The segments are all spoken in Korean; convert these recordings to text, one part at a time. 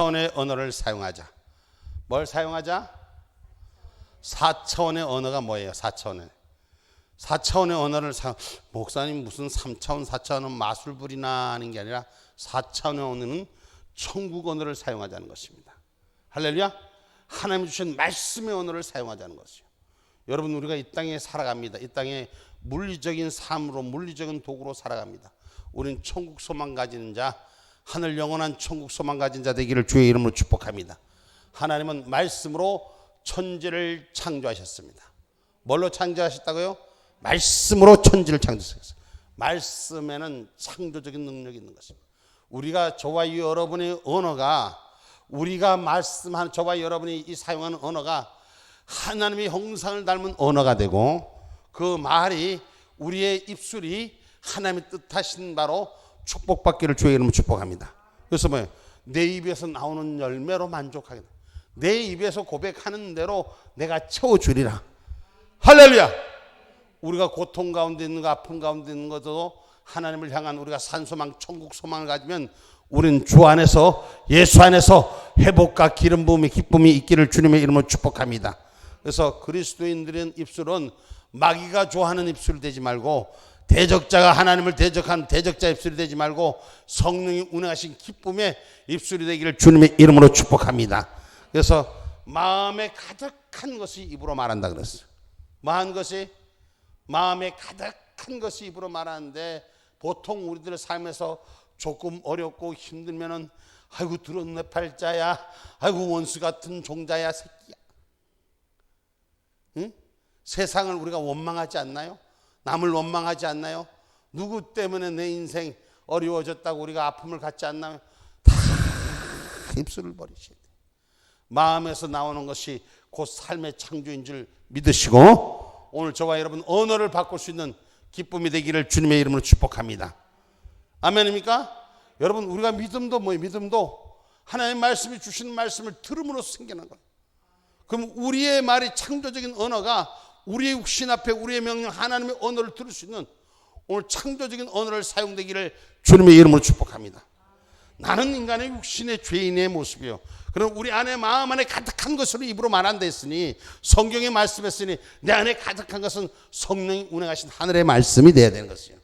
4차원의 언어를 사용하자. 뭘 사용하자? 4차원의 언어가 뭐예요? 4차원의 언어를 목사님 무슨 3차원 4차원은 마술 부리나 하는 게 아니라 4차원의 언어는 천국 언어를 사용하자는 것입니다. 할렐루야. 하나님 주신 말씀의 언어를 사용하자는 것이요. 여러분, 우리가 이 땅에 살아갑니다. 이 땅에 물리적인 삶으로, 물리적인 도구로 살아갑니다. 우린 천국 소망 가지는 자, 하늘 영원한 천국 소망 가진 자 되기를 주의 이름으로 축복합니다. 하나님은 말씀으로 천지를 창조하셨습니다. 뭘로 창조하셨다고요? 말씀으로 천지를 창조하셨어요. 말씀에는 창조적인 능력이 있는 것입니다. 우리가 저와 여러분의 언어가, 우리가 말씀하는 저와 여러분이 이 사용하는 언어가 하나님의 형상을 닮은 언어가 되고, 그 말이, 우리의 입술이 하나님의 뜻하신 바로 축복받기를 주의 이름으로 축복합니다. 그래서 뭐예요? 내 입에서 나오는 열매로 만족하게 돼. 내 입에서 고백하는 대로 내가 채워주리라. 할렐루야. 우리가 고통 가운데 있는 거, 아픔 가운데 있는 것도 하나님을 향한 우리가 산소망, 천국 소망을 가지면 우리는 주 안에서, 예수 안에서 회복과 기름 부음의 기쁨이 있기를 주님의 이름으로 축복합니다. 그래서 그리스도인들의 입술은 마귀가 좋아하는 입술이 되지 말고, 대적자가 하나님을 대적한 대적자 입술이 되지 말고 성령이 운행하신 기쁨의 입술이 되기를 주님의 이름으로 축복합니다. 그래서 마음에 가득한 것이 입으로 말한다 그랬어요. 마음에 가득한 것이 입으로 말하는데, 보통 우리들의 삶에서 조금 어렵고 힘들면은 아이고 드러운 내 팔자야, 아이고 원수 같은 종자야, 새끼야. 응? 세상을 우리가 원망하지 않나요? 남을 원망하지 않나요? 누구 때문에 내 인생 어려워졌다고 우리가 아픔을 갖지 않나요? 다 입술을 버리셔야 돼요. 마음에서 나오는 것이 곧 삶의 창조인 줄 믿으시고, 오늘 저와 여러분 언어를 바꿀 수 있는 기쁨이 되기를 주님의 이름으로 축복합니다. 아멘입니까? 여러분, 우리가 믿음도 뭐예요? 믿음도 하나님의 말씀이 주시는 말씀을 들음으로써 생기는 거예요. 그럼 우리의 말이, 창조적인 언어가 우리의 육신 앞에 우리의 명령, 하나님의 언어를 들을 수 있는 오늘 창조적인 언어를 사용되기를 주님의 이름으로 축복합니다. 나는 인간의 육신의 죄인의 모습이요. 그럼 우리 안에, 마음 안에 가득한 것으로 입으로 말한다 했으니, 성경에 말씀했으니 내 안에 가득한 것은 성령이 운행하신 하늘의 말씀이 되어야 되는 것이에요.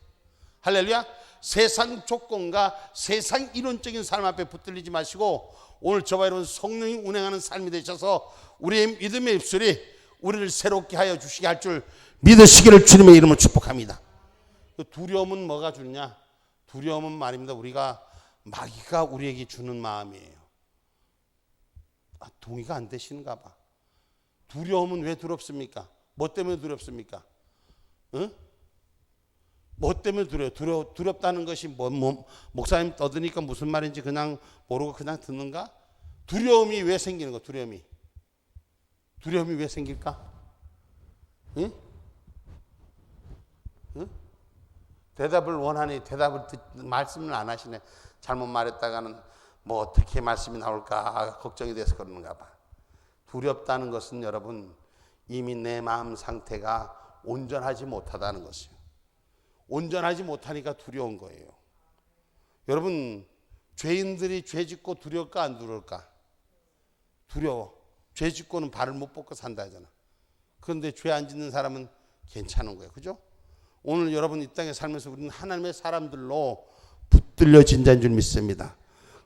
할렐루야. 세상 조건과 세상 이론적인 삶 앞에 붙들리지 마시고, 오늘 저와 여러분 성령이 운행하는 삶이 되셔서 우리의 믿음의 입술이 우리를 새롭게 하여 주시게 할 줄 믿으시기를 주님의 이름으로 축복합니다. 두려움은 뭐가 주느냐? 두려움은 말입니다. 마귀가 우리에게 주는 마음이에요. 동의가 안 되시는가 봐. 두려움은 왜 두렵습니까? 뭐 때문에 두렵습니까? 응? 뭐 때문에 두렵다는 것이 목사님 떠드니까 무슨 말인지 그냥 모르고 그냥 듣는가? 두려움이 왜 생기는 거? 두려움이 왜 생길까? 응? 응? 대답을 원하니 말씀을 안 하시네. 잘못 말했다가는 뭐 어떻게 말씀이 나올까 걱정이 돼서 그러는가 봐. 두렵다는 것은 여러분, 이미 내 마음 상태가 온전하지 못하다는 것이에요. 온전하지 못하니까 두려운 거예요. 여러분, 죄인들이 죄 짓고 두려울까 안 두려울까? 두려워. 죄 짓고는 발을 못 뻗고 산다 하잖아. 그런데 죄 안 짓는 사람은 괜찮은 거예요. 그죠? 오늘 여러분 이 땅에 살면서 우리는 하나님의 사람들로 붙들려진 자인 줄 믿습니다.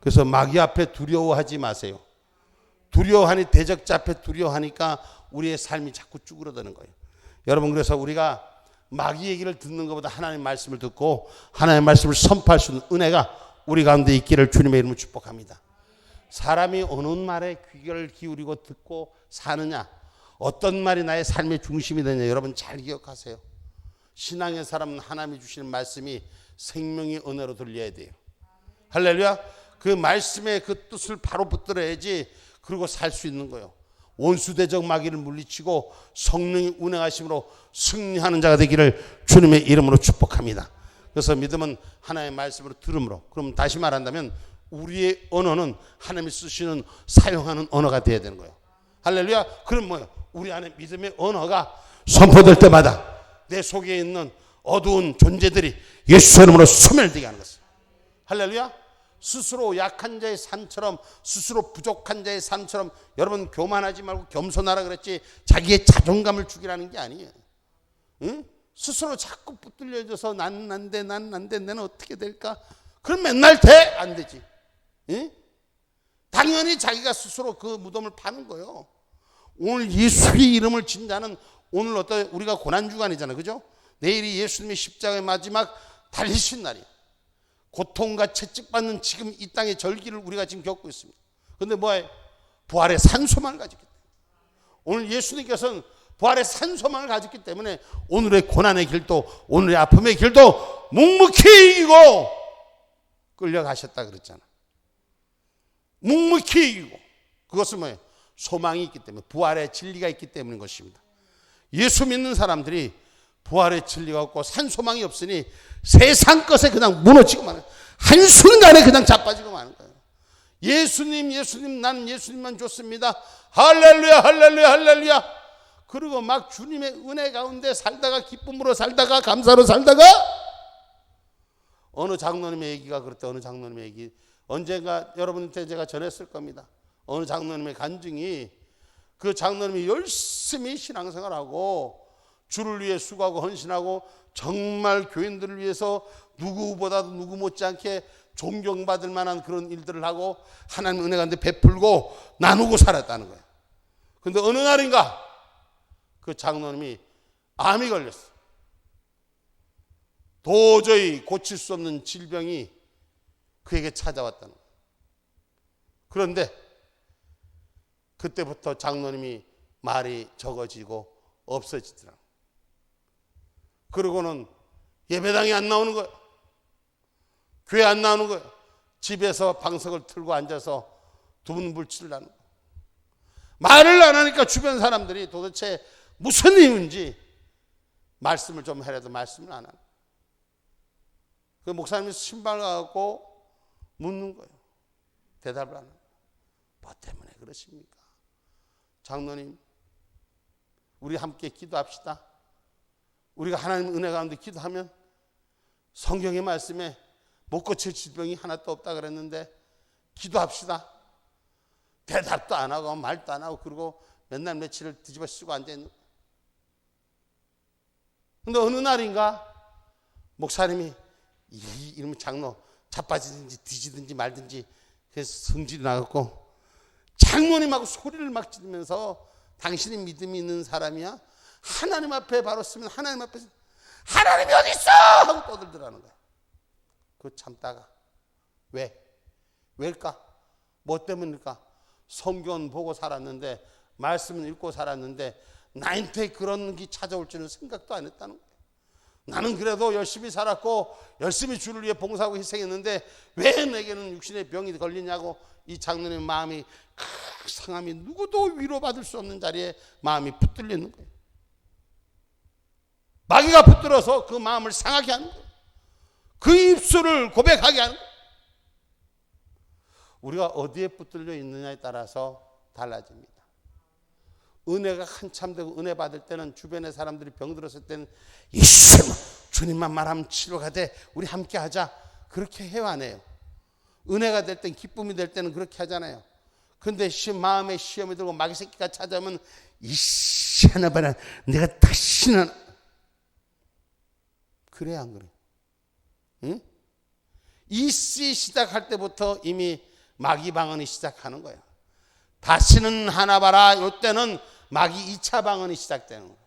그래서 마귀 앞에 두려워하지 마세요. 두려워하니, 대적자 앞에 두려워하니까 우리의 삶이 자꾸 쭈그러드는 거예요. 여러분, 그래서 우리가 마귀 얘기를 듣는 것보다 하나님의 말씀을 듣고 하나님의 말씀을 선포할 수 있는 은혜가 우리 가운데 있기를 주님의 이름으로 축복합니다. 사람이 어느 말에 귀를 기울이고 듣고 사느냐, 어떤 말이 나의 삶의 중심이 되느냐, 여러분 잘 기억하세요. 신앙의 사람은 하나님이 주시는 말씀이 생명의 은혜로 들려야 돼요. 할렐루야. 그 말씀의 그 뜻을 바로 붙들어야지 그리고 살 수 있는 거예요. 원수대적 마귀를 물리치고 성령이 운행하심으로 승리하는 자가 되기를 주님의 이름으로 축복합니다. 그래서 믿음은 하나님의 말씀으로 들음으로, 그럼 다시 말한다면 우리의 언어는 하나님이 쓰시는, 사용하는 언어가 되어야 되는 거예요. 할렐루야. 그럼 뭐예요? 우리 안에 믿음의 언어가 선포될 때마다 내 속에 있는 어두운 존재들이 예수 이름으로 소멸되게 하는 것이에요. 할렐루야. 스스로 약한 자의 삶처럼, 스스로 부족한 자의 삶처럼, 여러분 교만하지 말고 겸손하라 그랬지 자기의 자존감을 죽이라는 게 아니에요. 응? 스스로 자꾸 붙들려져서 나는 안 돼, 나는 안 돼, 나는 어떻게 될까? 그럼 맨날 돼? 안 되지. 응? 당연히 자기가 스스로 그 무덤을 파는 거예요. 오늘 예수의 이름을 진 자는 오늘 우리가 고난주간이잖아요. 그죠? 내일이 예수님의 십자가의 마지막 달리신 날이에요. 고통과 채찍받는 지금 이 땅의 절기를 우리가 지금 겪고 있습니다. 그런데 뭐예요? 부활의 산소망을 가졌기 때문에. 오늘 예수님께서는 부활의 산소망을 가졌기 때문에 오늘의 고난의 길도, 오늘의 아픔의 길도 묵묵히 이기고 끌려가셨다 그랬잖아. 묵묵히 이기고. 그것은 뭐예요? 소망이 있기 때문에, 부활의 진리가 있기 때문인 것입니다. 예수 믿는 사람들이 부활의 진리가 없고 산소망이 없으니 세상 것에 그냥 무너지고 마는, 한순간에 그냥 자빠지고 마는 거예요. 예수님, 예수님, 나는 예수님만 좋습니다. 할렐루야, 할렐루야, 할렐루야. 그리고 막 주님의 은혜 가운데 살다가, 기쁨으로 살다가, 감사로 살다가, 어느 장로님의 얘기가 그렇대. 어느 장로님의 얘기 언젠가 여러분한테 제가 전했을 겁니다. 어느 장로님의 간증이, 그 장로님이 열심히 신앙생활하고 주를 위해 수고하고 헌신하고 정말 교인들을 위해서 누구보다도 누구 못지않게 존경받을 만한 그런 일들을 하고 하나님 은혜 가운데 베풀고 나누고 살았다는 거예요. 그런데 어느 날인가 그 장로님이 암이 걸렸어요. 도저히 고칠 수 없는 질병이 그에게 찾아왔다는 거예요. 그런데 그때부터 장로님이 말이 적어지고 없어지더라고요. 그러고는 예배당에 안 나오는 거예요. 교회 안 나오는 거예요. 집에서 방석을 틀고 앉아서 두문불치를 하는 거예요. 말을 안 하니까 주변 사람들이 도대체 무슨 이유인지 말씀을 좀 하려도 말씀을 안 하는 거예요. 그 목사님이 신발 갖고 묻는 거예요. 대답을 안 하는 거예요. 뭐 때문에 그러십니까? 장로님, 우리 함께 기도합시다. 우리가 하나님 은혜 가운데 기도하면 성경의 말씀에 못 고칠 질병이 하나도 없다 그랬는데 기도합시다. 대답도 안 하고 말도 안 하고 그러고 맨날 며칠을 뒤집어 쓰고 앉아있는 거예요. 근데 어느 날인가 목사님이 이러면 장로 자빠지든지 뒤지든지 말든지 그래서 성질이 나갖고 장모님하고 소리를 막 지르면서 당신이 믿음이 있는 사람이야? 하나님 앞에 바로 쓰면 하나님 앞에 하나님이 어디 있어? 하고 떠들더라는 거야. 그거 참다가 왜일까? 뭐 때문일까? 성경 보고 살았는데, 말씀을 읽고 살았는데 나한테 그런 게 찾아올 줄은 생각도 안 했다는 거야. 나는 그래도 열심히 살았고 열심히 주를 위해 봉사하고 희생했는데 왜 내게는 육신의 병이 걸리냐고 이 장로님의 마음이 상함이 누구도 위로받을 수 없는 자리에 마음이 붙들리는 거예요. 마귀가 붙들어서 그 마음을 상하게 하는 거예요. 그 입술을 고백하게 하는 거예요. 우리가 어디에 붙들려 있느냐에 따라서 달라집니다. 은혜가 한참 되고 은혜 받을 때는 주변의 사람들이 병들었을 때는 예수 주님만 말하면 치료가 돼, 우리 함께 하자, 그렇게 해요 안 해요? 은혜가 될 땐, 기쁨이 될 때는 그렇게 하잖아요. 근데 마음에 시험이 들고 마귀 새끼가 찾아오면 이씨 하나 봐라, 내가 다시는, 그래 안 그래? 응? 이씨 시작할 때부터 이미 마귀 방언이 시작하는 거예요. 다시는 하나 봐라, 이때는 마귀 2차 방언이 시작되는 거예요.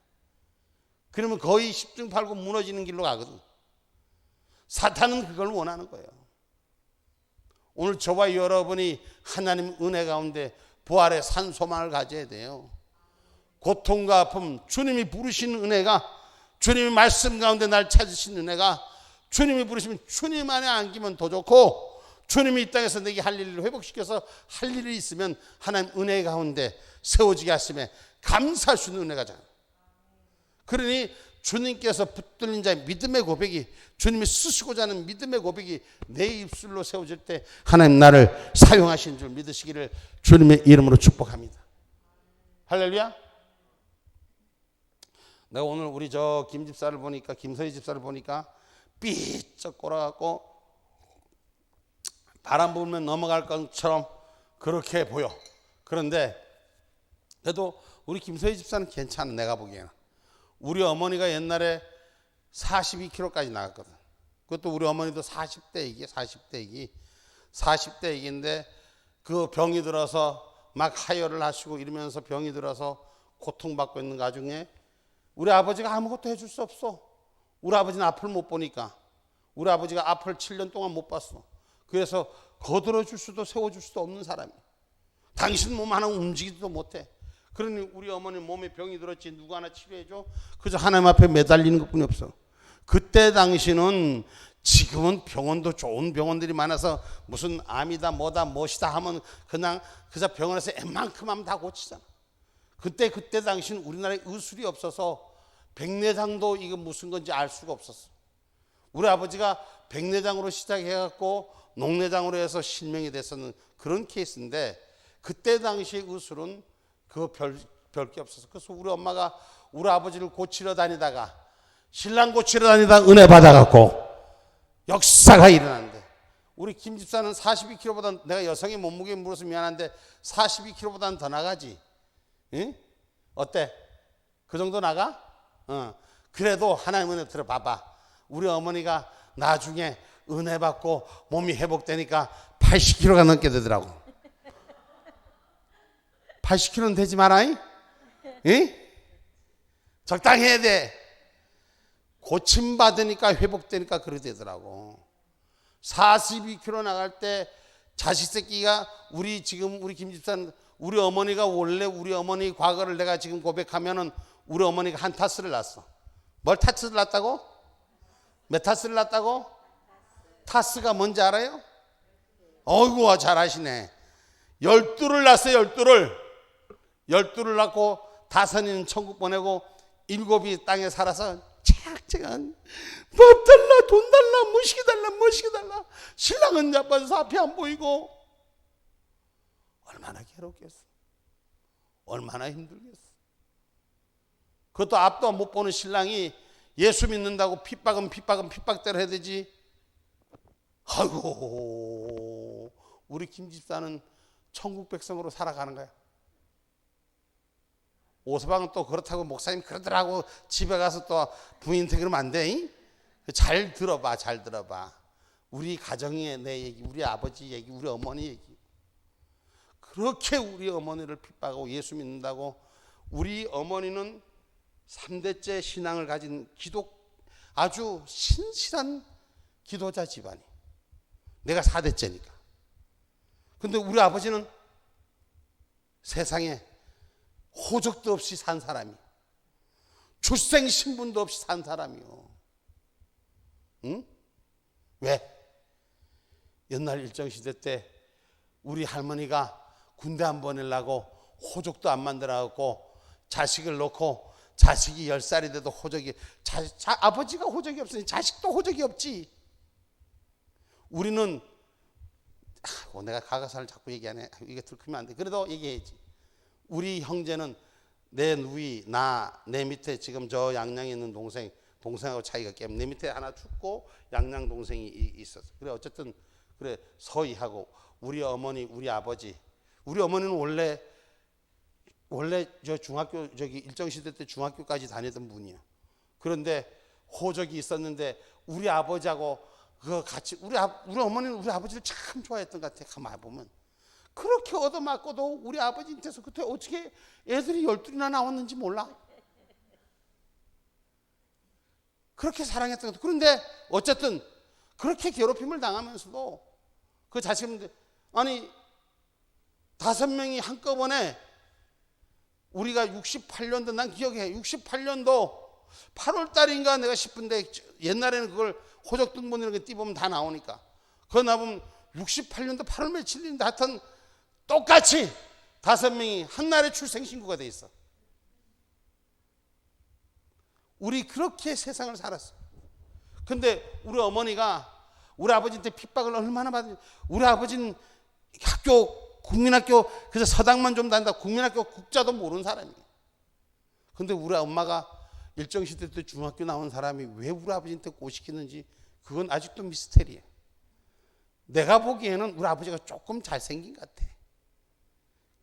그러면 거의 10중 8구 무너지는 길로 가거든. 사탄은 그걸 원하는 거예요. 오늘 저와 여러분이 하나님 은혜 가운데 부활의 산소망을 가져야 돼요. 고통과 아픔, 주님이 부르신 은혜가, 주님의 말씀 가운데 날 찾으신 은혜가, 주님이 부르시면 주님 안에 안기면 더 좋고, 주님이 이 땅에서 내게 할 일을 회복시켜서 할 일이 있으면 하나님 은혜 가운데 세워지게 하심에 감사할 수 있는 은혜가 잖아요. 그러니 주님께서 붙들린 자의 믿음의 고백이, 주님이 쓰시고자 하는 믿음의 고백이 내 입술로 세워질 때 하나님 나를 사용하신 줄 믿으시기를 주님의 이름으로 축복합니다. 할렐루야. 내가 오늘 우리 저 김 집사를 보니까, 김서희 집사를 보니까 삐쩍 꼬라갖고 바람 불면 넘어갈 것처럼 그렇게 보여. 그런데 그래도 우리 김서희 집사는 괜찮아. 내가 보기에는. 우리 어머니가 옛날에 42kg까지 나갔거든. 그것도 우리 어머니도 40대 얘기인데 그 병이 들어서 막 하혈을 하시고 이러면서 병이 들어서 고통받고 있는 가중에 우리 아버지가 아무것도 해줄 수 없어. 우리 아버지는 앞을 못 보니까. 우리 아버지가 앞을 7년 동안 못 봤어. 그래서 거들어줄 수도 세워줄 수도 없는 사람이야. 당신 몸 하나 움직이지도 못해. 그러니 우리 어머니 몸에 병이 들었지 누구 하나 치료해줘? 그저 하나님 앞에 매달리는 것뿐이 없어. 그때 당시는, 지금은 병원도 좋은 병원들이 많아서 무슨 암이다 뭐다 무엇이다 하면 그냥 그저 병원에서 웬만큼 하면 다 고치잖아. 그때 당시는 우리나라에 의술이 없어서 백내장도 이거 무슨 건지 알 수가 없었어. 우리 아버지가 백내장으로 시작해갖고 녹내장으로 해서 실명이 됐었는 그런 케이스인데, 그때 당시의 의술은 그거 별게 없었어. 그래서 우리 엄마가 우리 아버지를 고치러 다니다가, 신랑 고치러 다니다가 은혜 받아갖고 역사가 일어났는데, 우리 김 집사는 42kg보다, 내가 여성의 몸무게 물어서 미안한데 42kg보다는 더 나가지. 응? 어때? 그 정도 나가? 그래도 하나님 은혜 들어봐봐. 우리 어머니가 나중에 은혜 받고 몸이 회복되니까 80kg가 넘게 되더라고. 80kg는 되지 마라잉? 응? 적당히 해야 돼. 고침받으니까 회복되니까 그렇게 되더라고. 42kg 나갈 때 자식 새끼가, 우리 김 집사는, 우리 어머니가 원래 우리 어머니 과거를 내가 지금 고백하면은 우리 어머니가 한 타스를 낳았어. 뭘 타스를 낳았다고? 몇 타스를 낳았다고? 타스가 뭔지 알아요? 어이구 잘하시네. 12를 낳았어요. 12를 낳고 5은 천국 보내고 7이 땅에 살아서 착착한 밥 달라 돈 달라 무식이 달라 신랑은 나빠져서 앞이 안 보이고. 얼마나 괴롭겠어. 얼마나 힘들겠어. 그것도 앞도 못 보는 신랑이 예수 믿는다고 핍박대로 해야 되지. 아이고, 우리 김 집사는 천국 백성으로 살아가는 거야. 오서방은 또 그렇다고 목사님 그러더라고 집에 가서 또 부인한테 그러면 안 돼. 잘 들어봐. 우리 가정의 내 얘기, 우리 아버지 얘기, 우리 어머니 얘기. 그렇게 우리 어머니를 핍박하고 예수 믿는다고. 우리 어머니는 3대째 신앙을 가진 아주 신실한 기도자 집안이. 내가 4대째니까. 근데 우리 아버지는 세상에 호적도 없이 산 사람이요. 출생 신분도 없이 산 사람이요. 응? 왜? 옛날 일정시대 때 우리 할머니가 군대 안 보내려고 호적도 안 만들어갖고 자식을 놓고, 자식이 10살이 돼도 호적이, 아버지가 호적이 없으니 자식도 호적이 없지. 우리는, 내가 가가사를 자꾸 얘기하네. 이게 들키면 안 돼. 그래도 얘기해야지. 우리 형제는 내 누이, 내 밑에 지금 저 양양에 있는 동생하고 차이가 깨면 내 밑에 하나 죽고 양양 동생이 있었어. 그래 어쨌든 그래 서희하고 우리 어머니, 우리 아버지. 우리 어머니는 원래 저 중학교 일정시대 때 중학교까지 다니던 분이야. 그런데 호적이 있었는데 우리 아버지하고 그 같이 우리 어머니는 우리 아버지를 참 좋아했던 것 같아. 가만히 보면 그렇게 얻어맞고도 우리 아버지한테서 그때 어떻게 애들이 12이나 나왔는지 몰라. 그렇게 사랑했던 것 같아. 그런데 어쨌든 그렇게 괴롭힘을 당하면서도 그 자식들, 아니 5명이 한꺼번에, 우리가 68년도 난 기억해. 68년도 8월 달인가 내가 싶은데, 옛날에는 그걸 호적 등본 이런 거 띄보면 다 나오니까. 그거 나보면 68년도 8월 며칠인데 하여튼 똑같이 5명이 한날에 출생 신고가 돼 있어. 우리 그렇게 세상을 살았어. 근데 우리 어머니가 우리 아버지한테 핍박을 얼마나 받는지. 우리 아버지는 국민학교 그래서 서당만 좀 다닌다. 국민학교 국자도 모르는 사람이에요. 근데 우리 엄마가 일정시대 때 중학교 나온 사람이 왜 우리 아버지한테 꼬시키는지 그건 아직도 미스테리예요. 내가 보기에는 우리 아버지가 조금 잘생긴 것 같아.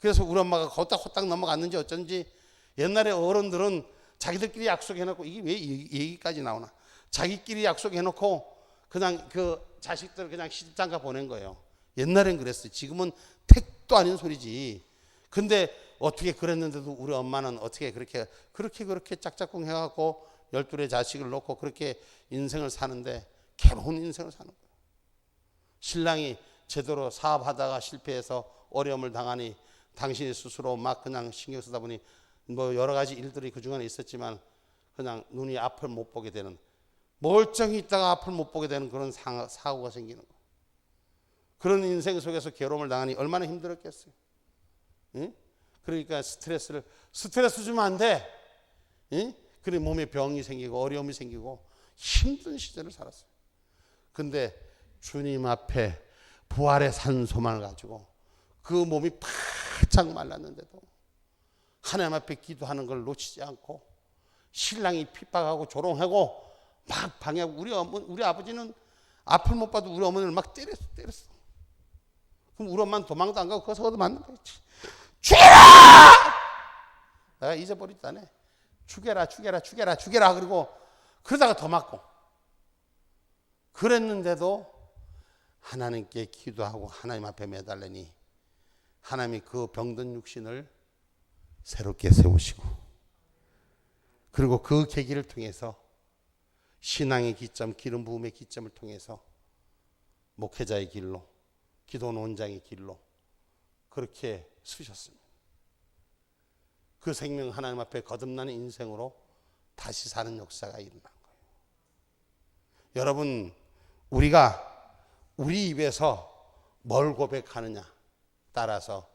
그래서 우리 엄마가 호딱 넘어갔는지 어쩐지 옛날에 어른들은 자기들끼리 약속해놓고, 이게 왜 얘기까지 나오나, 자기끼리 약속해놓고 그냥 그 자식들 그냥 시집장가 보낸 거예요. 옛날엔 그랬어요. 지금은 택도 아닌 소리지. 근데 어떻게 그랬는데도 우리 엄마는 어떻게 그렇게 짝짝꿍 해갖고 12의 자식을 놓고 그렇게 인생을 사는데, 괴로운 인생을 사는 거예요. 신랑이 제대로 사업하다가 실패해서 어려움을 당하니 당신이 스스로 막 그냥 신경 쓰다 보니 뭐 여러 가지 일들이 그 중간에 있었지만 그냥 눈이 앞을 못 보게 되는, 멀쩡히 있다가 앞을 못 보게 되는 그런 사고가 생기는 거예요. 그런 인생 속에서 괴로움을 당하니 얼마나 힘들었겠어요. 응? 그러니까 스트레스 주면 안 돼. 응? 그래 몸에 병이 생기고 어려움이 생기고 힘든 시절을 살았어요. 근데 주님 앞에 부활의 산소만을 가지고 그 몸이 바짝 말랐는데도 하나님 앞에 기도하는 걸 놓치지 않고, 신랑이 핍박하고 조롱하고 막 방해하고, 우리 아버지는 앞을 못 봐도 우리 어머니를 막 때렸어. 그럼 우리 엄마는 도망도 안 가고 거기서 얻어맞는 거였지. 죽여라! 내가 잊어버렸다네. 죽여라. 그리고 그러다가 더 맞고. 그랬는데도 하나님께 기도하고 하나님 앞에 매달리니 하나님이 그 병든 육신을 새롭게 세우시고, 그리고 그 계기를 통해서 신앙의 기점, 기름 부음의 기점을 통해서 목회자의 길로, 기도 논장의 길로 그렇게 쓰셨습니다. 그 생명 하나님 앞에 거듭나는 인생으로 다시 사는 역사가 일어난 거예요. 여러분, 우리가 우리 입에서 뭘 고백하느냐 따라서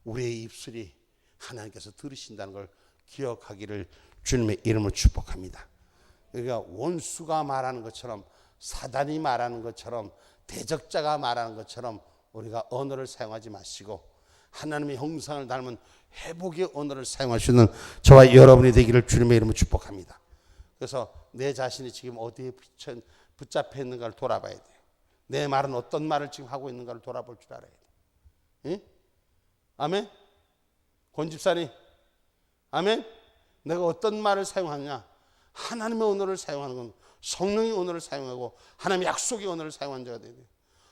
우리의 입술이 하나님께서 들으신다는 걸 기억하기를 주님의 이름으로 축복합니다. 그러니까 원수가 말하는 것처럼, 사단이 말하는 것처럼, 대적자가 말하는 것처럼 우리가 언어를 사용하지 마시고 하나님의 형상을 닮은 회복의 언어를 사용하시는 저와 여러분이 되기를 주님의 이름으로 축복합니다. 그래서 내 자신이 지금 어디에 붙잡혀 있는가를 돌아봐야 돼요. 내 말은 어떤 말을 지금 하고 있는가를 돌아볼 줄 알아야 돼요. 응? 아멘? 권집사님, 아멘? 내가 어떤 말을 사용하느냐? 하나님의 언어를 사용하는 건, 성령의 언어를 사용하고 하나님의 약속의 언어를 사용한 자가 돼야 돼요.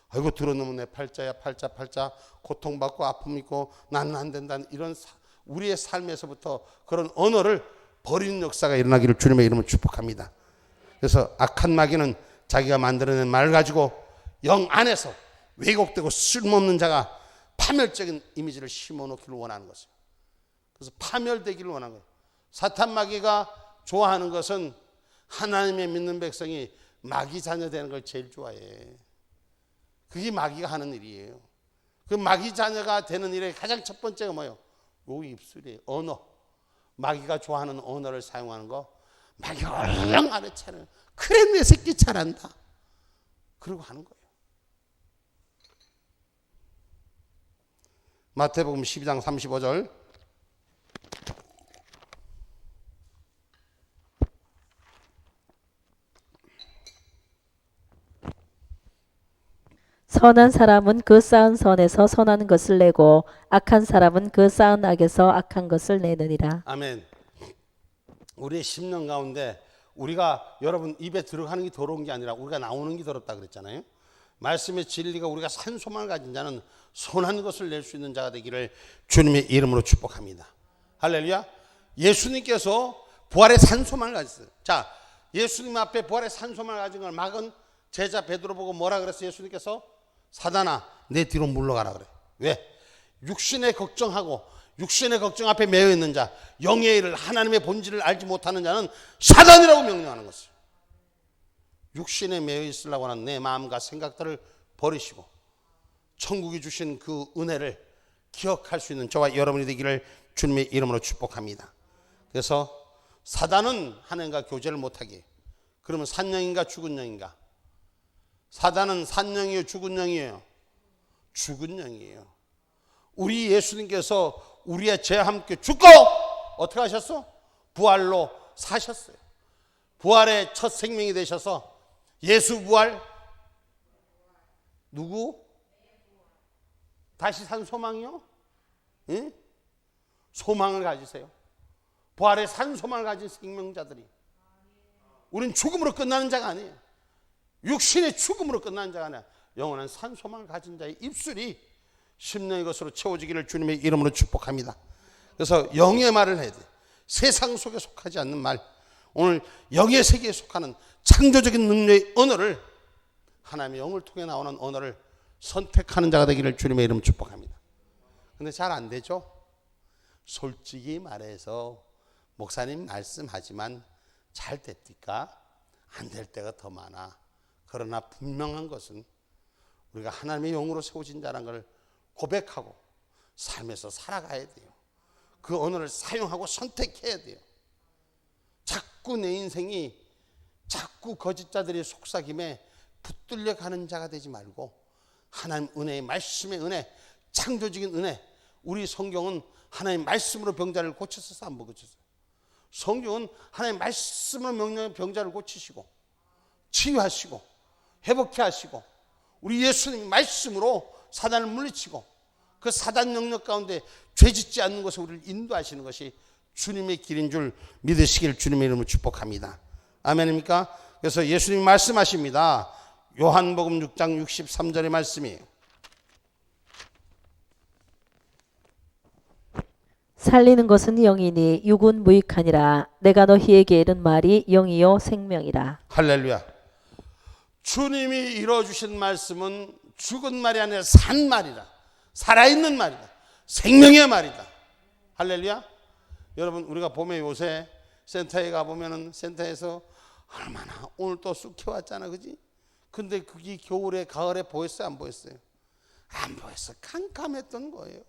아이고 들어놓으면 내 팔자 고통받고 아픔 있고 나는 안 된다, 이런 우리의 삶에서부터 그런 언어를 버리는 역사가 일어나기를 주님의 이름으로 축복합니다. 그래서 악한 마귀는 자기가 만들어낸 말을 가지고 영 안에서 왜곡되고 쓸모없는 자가 파멸적인 이미지를 심어놓기를 원하는 것이에요. 그래서 파멸되기를 원하는 거예요. 사탄 마귀가 좋아하는 것은 하나님의 믿는 백성이 마귀 자녀 되는 걸 제일 좋아해. 그게 마귀가 하는 일이에요. 그 마귀 자녀가 되는 일의 가장 첫 번째가 뭐예요? 요 입술이에요. 언어. 마귀가 좋아하는 언어를 사용하는 거. 마귀가 얼렁 알아차려. 그래 내 새끼 잘한다. 그러고 하는 거예요. 마태복음 12장 35절. 선한 사람은 그 쌓은 선에서 선한 것을 내고 악한 사람은 그 쌓은 악에서 악한 것을 내느니라. 아멘. 우리의 심령 가운데 우리가, 여러분, 입에 들어가는 게 더러운 게 아니라 우리가 나오는 게 더럽다 그랬잖아요. 말씀의 진리가 우리가 산소망을 가진 자는 선한 것을 낼 수 있는 자가 되기를 주님의 이름으로 축복합니다. 할렐루야. 예수님께서 부활의 산소망을 가졌어요. 자, 예수님 앞에 부활의 산소망을 가진 걸 막은 제자 베드로 보고 뭐라 그랬어요? 예수님께서 사단아 내 뒤로 물러가라 그래. 왜? 육신의 걱정하고 육신의 걱정 앞에 매여 있는 자, 영의 일을, 하나님의 본질을 알지 못하는 자는 사단이라고 명령하는 것이에요. 육신에 매여 있으려고 하는 내 마음과 생각들을 버리시고 천국이 주신 그 은혜를 기억할 수 있는 저와 여러분이 되기를 주님의 이름으로 축복합니다. 그래서 사단은 하나님과 교제를 못하게 해요. 그러면 산영인가 죽은 영인가? 사단은 산영이에요, 죽은 영이에요? 죽은 영이에요. 우리 예수님께서 우리의 죄와 함께 죽고 어떻게 하셨어? 부활로 사셨어요. 부활의 첫 생명이 되셔서 예수 부활, 누구? 다시 산 소망이요? 예? 소망을 가지세요. 부활의 산 소망을 가진 생명자들이. 우린 죽음으로 끝나는 자가 아니에요. 육신의 죽음으로 끝나는 자가 아니라 영원한 산 소망을 가진 자의 입술이 심령의 것으로 채워지기를 주님의 이름으로 축복합니다. 그래서 영의 말을 해야 돼요. 세상 속에 속하지 않는 말, 오늘 영의 세계에 속하는 창조적인 능력의 언어를, 하나님의 영을 통해 나오는 언어를 선택하는 자가 되기를 주님의 이름으로 축복합니다. 근데 잘 안 되죠? 솔직히 말해서 목사님 말씀하지만 잘 됩니까? 안 될 때가 더 많아. 그러나 분명한 것은 우리가 하나님의 영으로 세워진 자라는 걸 고백하고 삶에서 살아가야 돼요. 그 언어를 사용하고 선택해야 돼요. 자꾸 내 인생이 자꾸 거짓자들의 속삭임에 붙들려 가는 자가 되지 말고 하나님 은혜의 말씀의 은혜, 창조적인 은혜. 우리 성경은 하나님 말씀으로 병자를 고쳤어서 안 고쳤어요. 성경은 하나님 말씀으로 명령의 병자를 고치시고 치유하시고 회복케 하시고 우리 예수님이 말씀으로 사단을 물리치고 그 사단 영역 가운데 죄짓지 않는 것을 우리를 인도하시는 것이 주님의 길인 줄 믿으시길 주님의 이름으로 축복합니다. 아멘입니까? 그래서 예수님이 말씀하십니다. 요한복음 6장 63절의 말씀이에요. 살리는 것은 영이니 육은 무익하니라. 내가 너희에게 이른 말이 영이요 생명이라. 할렐루야. 주님이 이루어주신 말씀은 죽은 말이 아니라 산 말이다. 살아있는 말이다. 생명의 말이다. 할렐루야. 여러분, 우리가 봄에 요새 센터에 가보면은 센터에서 얼마나 오늘 또 쑥해 왔잖아, 그지? 근데 그게 겨울에 가을에 보였어요, 안 보였어요? 안 보였어. 캄캄했던 거예요.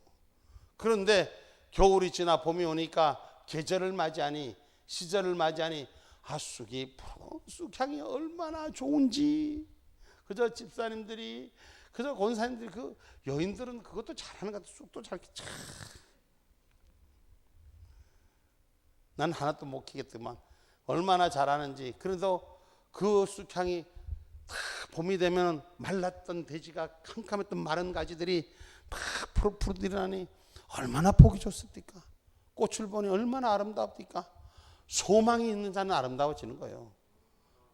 그런데 겨울이 지나 봄이 오니까 계절을 맞이하니, 시절을 맞이하니 쑥이 푸른 쑥향이 얼마나 좋은지. 그저 집사님들이, 그저 권사님들이, 그 여인들은 그것도 잘하는 것 같아. 쑥도 잘 참. 난 하나도 못 키겠더만 얼마나 잘하는지. 그래도 그 쑥향이 다 봄이 되면 말랐던 대지가 캄캄했던 마른 가지들이 막 푸릇푸릇 일어나니 얼마나 보기 좋습니까? 꽃을 보니 얼마나 아름답습니까? 소망이 있는 자는 아름다워지는 거예요.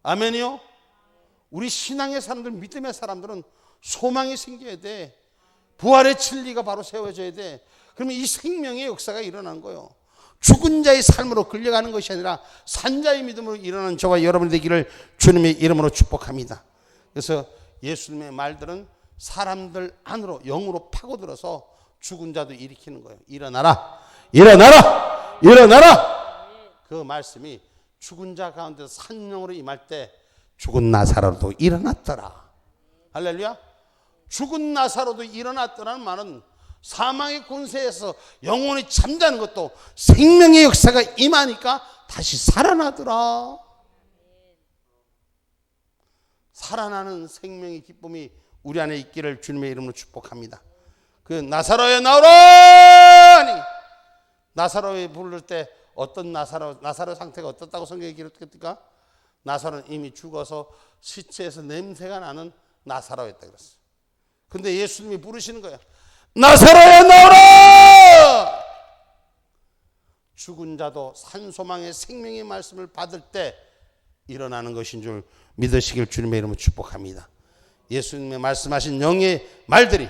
아멘이요? 우리 신앙의 사람들, 믿음의 사람들은 소망이 생겨야 돼. 부활의 진리가 바로 세워져야 돼. 그러면 이 생명의 역사가 일어나는 거예요. 죽은 자의 삶으로 끌려가는 것이 아니라 산자의 믿음으로 일어나는 저와 여러분이 되기를 주님의 이름으로 축복합니다. 그래서 예수님의 말들은 사람들 안으로 영으로 파고들어서 죽은 자도 일으키는 거예요. 일어나라, 일어나라, 일어나라. 그 말씀이 죽은 자 가운데서 산영으로 임할 때 죽은 나사로도 일어났더라. 할렐루야. 죽은 나사로도 일어났더라는 말은 사망의 권세에서 영원히 잠자는 것도 생명의 역사가 임하니까 다시 살아나더라. 살아나는 생명의 기쁨이 우리 안에 있기를 주님의 이름으로 축복합니다. 그 나사로에 나오라 하니, 나사로에 부를 때 어떤 나사로 상태가 어떻다고 성경이 기록했습니까? 나사로는 이미 죽어서 시체에서 냄새가 나는 나사로였다 그랬어요. 근데 예수님이 부르시는 거예요. 나사로에 나오라! 죽은 자도 산소망의 생명의 말씀을 받을 때 일어나는 것인 줄 믿으시길 주님의 이름으로 축복합니다. 예수님의 말씀하신 영의 말들이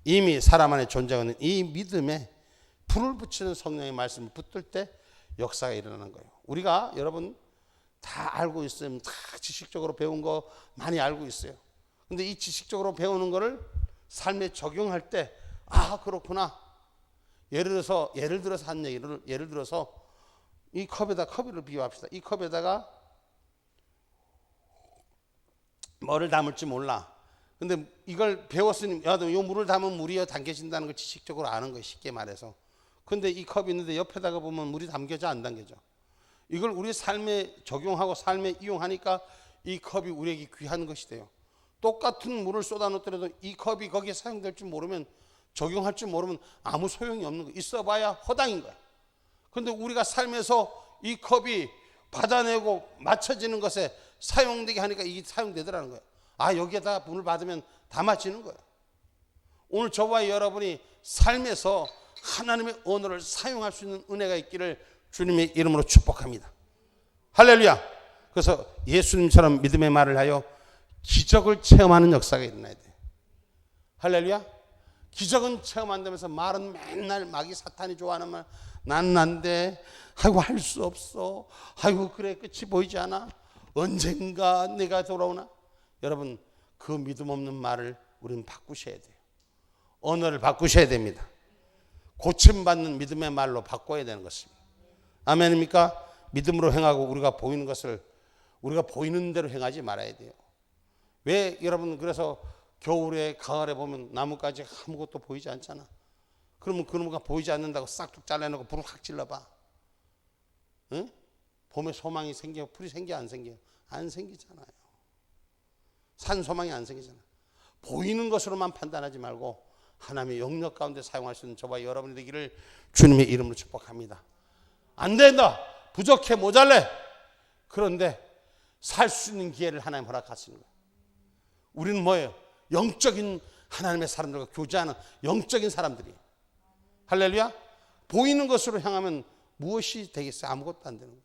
이미 사람 안에 존재하는 이 믿음에 불을 붙이는 성령의 말씀을 붙들 때 역사가 일어나는 거예요. 우리가 여러분 다 알고 있어요. 다 지식적으로 배운 거 많이 알고 있어요. 근데 이 지식적으로 배우는 거를 삶에 적용할 때, 아, 그렇구나. 예를 들어서 한 얘기를, 예를 들어서 이 컵에다 커피를 비유합시다. 이 컵에다가 뭐를 담을지 몰라. 근데 이걸 배웠으니, 야, 이 물을 담으면 물이 담겨진다는 걸 지식적으로 아는 거예요. 쉽게 말해서. 근데 이 컵이 있는데 옆에다가 보면 물이 담겨져, 안 담겨져? 이걸 우리 삶에 적용하고 삶에 이용하니까 이 컵이 우리에게 귀한 것이 돼요. 똑같은 물을 쏟아놓더라도 이 컵이 거기에 사용될 줄 모르면, 적용할 줄 모르면 아무 소용이 없는 거예요. 있어봐야 허당인 거야. 근데 우리가 삶에서 이 컵이 받아내고 맞춰지는 것에 사용되게 하니까 이게 사용되더라는 거예요. 아, 여기에다 물을 받으면 담아지는 거예요. 오늘 저와 여러분이 삶에서 하나님의 언어를 사용할 수 있는 은혜가 있기를 주님의 이름으로 축복합니다. 할렐루야. 그래서 예수님처럼 믿음의 말을 하여 기적을 체험하는 역사가 일어나야 돼. 할렐루야. 기적은 체험 안 되면서 말은 맨날 마귀 사탄이 좋아하는 말, 나는 안 돼, 아이고 할 수 없어, 아이고 그래 끝이 보이지 않아, 언젠가 내가 돌아오나. 여러분, 그 믿음 없는 말을 우리는 바꾸셔야 돼요. 언어를 바꾸셔야 됩니다. 고침받는 믿음의 말로 바꿔야 되는 것입니다. 아멘입니까? 믿음으로 행하고 우리가 보이는 것을 우리가 보이는 대로 행하지 말아야 돼요. 왜 여러분, 그래서 겨울에 가을에 보면 나뭇가지 아무것도 보이지 않잖아. 그러면 그놈가 보이지 않는다고 싹둑 잘라내고 불을 확 질러봐. 응? 봄에 소망이 생겨, 풀이 생겨 안 생겨? 안 생기잖아요. 산 소망이 안 생기잖아. 보이는 것으로만 판단하지 말고 하나님의 영역 가운데 사용할 수 있는 저와 여러분이 되기를 주님의 이름으로 축복합니다. 안 된다, 부족해, 모자래. 그런데 살 수 있는 기회를 하나님 허락하시는 거예요. 우리는 뭐예요? 영적인 하나님의 사람들과 교제하는 영적인 사람들이에요. 할렐루야. 보이는 것으로 향하면 무엇이 되겠어요? 아무것도 안 되는 거예요.